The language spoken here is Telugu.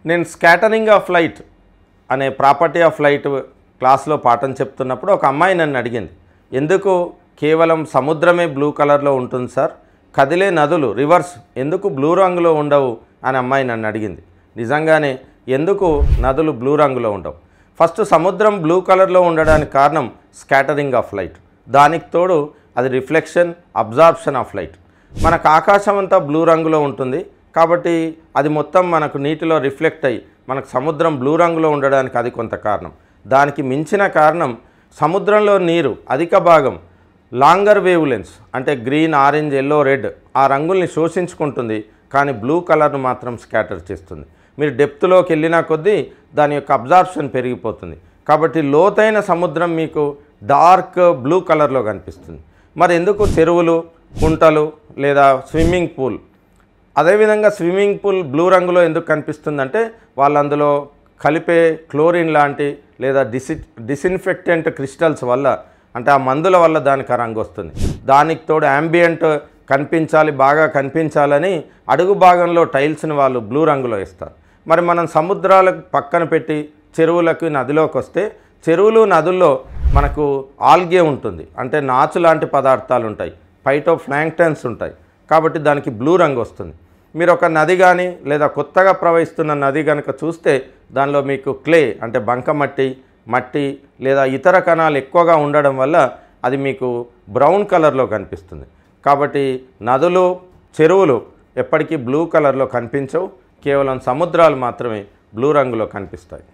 నేను స్కాటరింగ్ ఆఫ్ లైట్ అనే ప్రాపర్టీ ఆఫ్ లైట్ క్లాస్లో పాఠం చెప్తున్నప్పుడు ఒక అమ్మాయి నన్ను అడిగింది, ఎందుకు కేవలం సముద్రమే బ్లూ కలర్లో ఉంటుంది సార్, కదిలే నదులు రివర్స్ ఎందుకు బ్లూ రంగులో ఉండవు అని అమ్మాయి నన్ను అడిగింది. నిజంగానే ఎందుకు నదులు బ్లూ రంగులో ఉండవు? ఫస్ట్ సముద్రం బ్లూ కలర్లో ఉండడానికి కారణం స్కాటరింగ్ ఆఫ్ లైట్. దానికి తోడు అది రిఫ్లెక్షన్, అబ్జార్ప్షన్ ఆఫ్ లైట్. మనకు ఆకాశం అంతా బ్లూ రంగులో ఉంటుంది కాబట్టి అది మొత్తం మనకు నీటిలో రిఫ్లెక్ట్ అయ్యి మనకు సముద్రం బ్లూ రంగులో ఉండడానికి అది కొంత కారణం. దానికి మించిన కారణం సముద్రంలో నీరు అధిక భాగం లాంగర్ వేవ్ లెన్స్ అంటే గ్రీన్, ఆరెంజ్, ఎల్లో, రెడ్ ఆ రంగుల్ని శోషించుకుంటుంది, కానీ బ్లూ కలర్ను మాత్రం స్కాటర్ చేస్తుంది. మీరు డెప్త్లోకి వెళ్ళినా కొద్దీ దాని యొక్క అబ్జార్ప్షన్ పెరిగిపోతుంది. కాబట్టి లోతైన సముద్రం మీకు డార్క్ బ్లూ కలర్లో కనిపిస్తుంది. మరి ఎందుకు చెరువులు, కుంటలు లేదా స్విమ్మింగ్ పూల్, అదేవిధంగా స్విమ్మింగ్ పూల్ బ్లూ రంగులో ఎందుకు కనిపిస్తుందంటే వాళ్ళు అందులో కలిపే క్లోరిన్ లాంటి లేదా డిసిన్ఫెక్టెంట్ క్రిస్టల్స్ వల్ల, అంటే ఆ మందుల వల్ల దానికి ఆ రంగు వస్తుంది. దానికి తోడు యాంబియంట్ కనిపించాలి, బాగా కనిపించాలని అడుగు భాగంలో టైల్స్ని వాళ్ళు బ్లూ రంగులో ఇస్తారు. మరి మనం సముద్రాలకు పక్కన పెట్టి చెరువులకు, నదిలోకి వస్తే చెరువులు, నదుల్లో మనకు ఆల్గే ఉంటుంది, అంటే నాచు లాంటి పదార్థాలు ఉంటాయి, ఫైటో ప్లాంక్టన్స్ ఉంటాయి, కాబట్టి దానికి బ్లూ రంగు వస్తుంది. మీరు ఒక నది కానీ లేదా కొత్తగా ప్రవహిస్తున్న నది కనుక చూస్తే దానిలో మీకు క్లే అంటే బంకమట్టి, మట్టి లేదా ఇతర కణాలు ఎక్కువగా ఉండడం వల్ల అది మీకు బ్రౌన్ కలర్లో కనిపిస్తుంది. కాబట్టి నదులు, చెరువులు ఎప్పటికీ బ్లూ కలర్లో కనిపించవు, కేవలం సముద్రాలు మాత్రమే బ్లూ రంగులో కనిపిస్తాయి.